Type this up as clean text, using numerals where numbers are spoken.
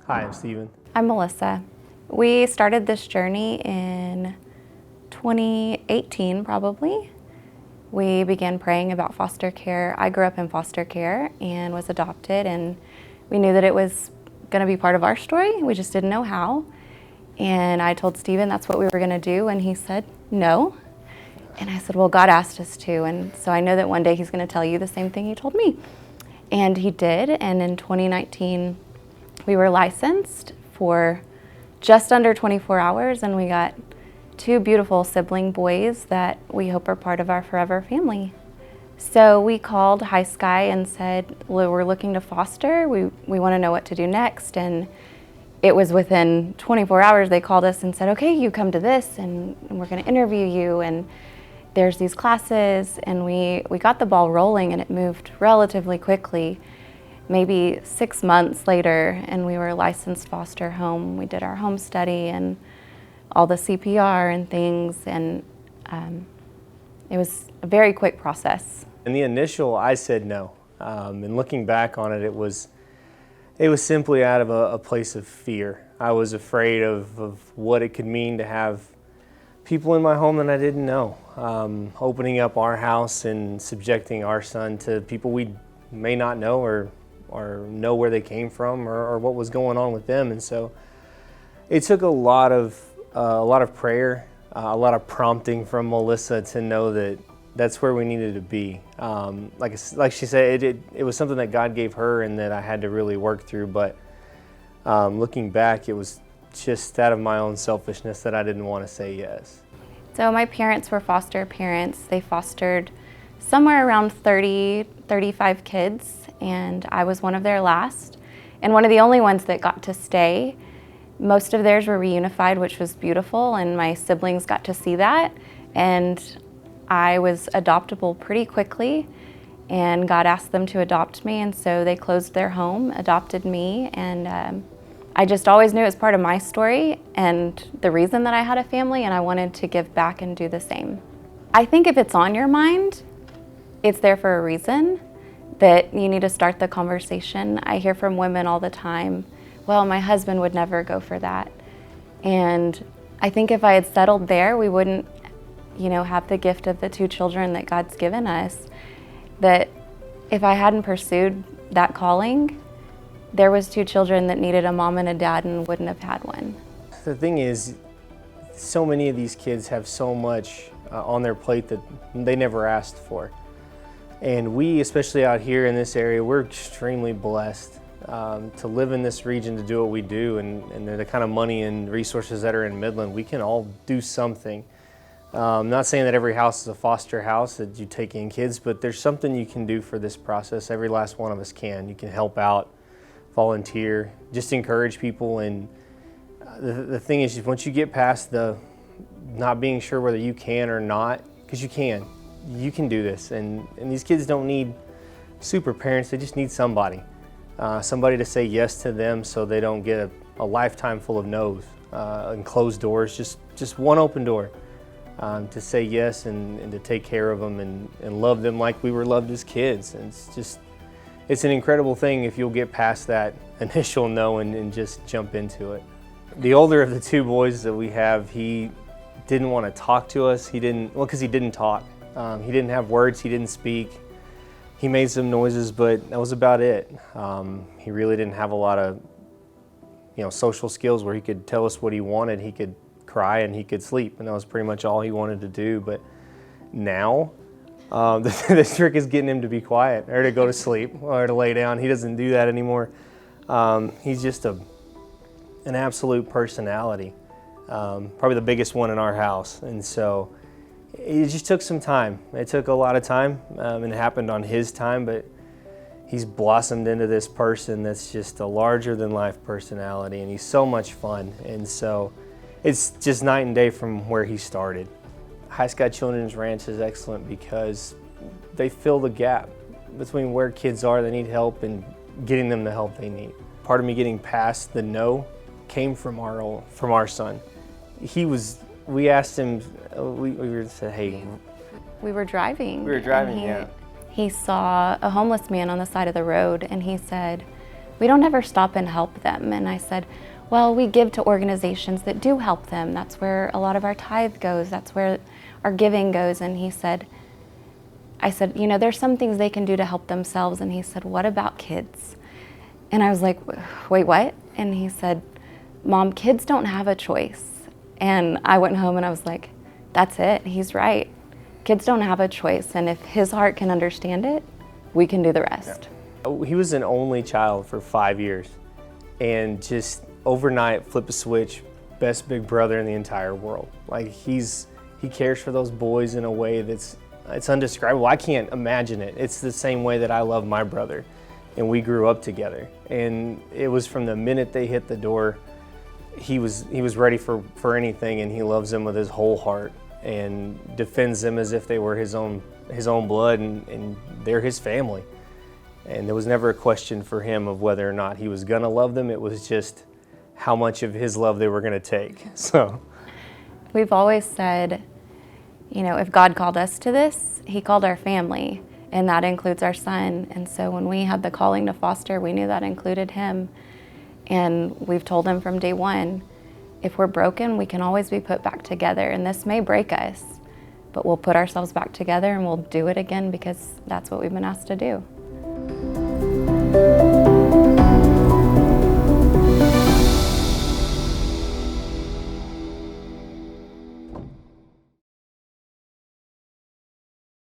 Hi, I'm Steven. I'm Malyssa. We started this journey in 2018, probably. We began praying about foster care. I grew up in foster care and was adopted, and we knew that it was going to be part of our story. We just didn't know how. And I told Steven that's what we were going to do, and he said no. And I said, well, God asked us to, and so I know that one day he's going to tell you the same thing he told me. And he did, and in 2019, we were licensed for just under 24 hours, and we got two beautiful sibling boys that we hope are part of our forever family. So we called High Sky and said, well, we're looking to foster. We want to know what to do next. And it was within 24 hours they called us and said, okay, you come to this, and we're going to interview you, and there's these classes. And we got the ball rolling, and it moved relatively quickly. Maybe 6 months later, and we were a licensed foster home. We did our home study and all the CPR and things, and it was a very quick process. In the initial, I said no. And looking back on it, it was simply out of a place of fear. I was afraid of what it could mean to have people in my home that I didn't know. Opening up our house and subjecting our son to people we may not know or know where they came from or what was going on with them. And so it took a lot of prayer, a lot of prompting from Malyssa to know that that's where we needed to be. Like she said, it was something that God gave her and that I had to really work through. But looking back, it was just out of my own selfishness that I didn't want to say yes. So my parents were foster parents. They fostered somewhere around 35 kids, and I was one of their last, and one of the only ones that got to stay. Most of theirs were reunified, which was beautiful, and my siblings got to see that, and I was adoptable pretty quickly, and God asked them to adopt me, and so they closed their home, adopted me, and I just always knew it was part of my story and the reason that I had a family, and I wanted to give back and do the same. I think if it's on your mind, it's there for a reason, that you need to start the conversation. I hear from women all the time, well, my husband would never go for that. And I think if I had settled there, we wouldn't, have the gift of the two children that God's given us. That if I hadn't pursued that calling, there was two children that needed a mom and a dad and wouldn't have had one. The thing is, so many of these kids have so much on their plate that they never asked for. And we, especially out here in this area, we're extremely blessed to live in this region, to do what we do, and the kind of money and resources that are in Midland, we can all do something. I'm not saying that every house is a foster house that you take in kids, but there's something you can do for this process. Every last one of us can. You can help out, volunteer, just encourage people. And the thing is, once you get past the not being sure whether you can or not, because you can do this. And these kids don't need super parents, they just need somebody to say yes to them, so they don't get a lifetime full of no's and closed doors. Just one open door to say yes and to take care of them and love them like we were loved as kids. And it's an incredible thing if you'll get past that initial no and just jump into it. The older of the two boys that we have, he didn't want to talk to us. Because he didn't talk. He didn't have words, he didn't speak. He made some noises, but that was about it. He really didn't have a lot of social skills where he could tell us what he wanted. He could cry and he could sleep, and that was pretty much all he wanted to do. But now, the trick is getting him to be quiet or to go to sleep or to lay down. He doesn't do that anymore. He's just an absolute personality, probably the biggest one in our house. And so it just took some time. It took a lot of time, and it happened on his time, but he's blossomed into this person that's just a larger than life personality, and he's so much fun. And so it's just night and day from where he started. High Sky Children's Ranch is excellent because they fill the gap between where kids are that need help and getting them the help they need. Part of me getting past the no came from our son. We asked him, we said, hey. We were driving. Yeah. He saw a homeless man on the side of the road, and he said, we don't ever stop and help them. And I said, well, we give to organizations that do help them. That's where a lot of our tithe goes. That's where our giving goes. And I said, you know, there's some things they can do to help themselves. And he said, what about kids? And I was like, wait, what? And he said, Mom, kids don't have a choice. And I went home and I was like, that's it. He's right. Kids don't have a choice. And if his heart can understand it, we can do the rest. Yeah. He was an only child for 5 years, and just overnight flip a switch, best big brother in the entire world. Like he cares for those boys in a way it's undescribable. I can't imagine it. It's the same way that I love my brother, and we grew up together. And it was from the minute they hit the door, he was ready for anything, and he loves them with his whole heart and defends them as if they were his own blood, and they're his family. And there was never a question for him of whether or not he was gonna love them. It was just how much of his love they were gonna take. So we've always said, you know, if God called us to this, he called our family, and that includes our son. And so when we had the calling to foster, we knew that included him. And we've told him from day one, if we're broken, we can always be put back together. And this may break us, but we'll put ourselves back together and we'll do it again because that's what we've been asked to do.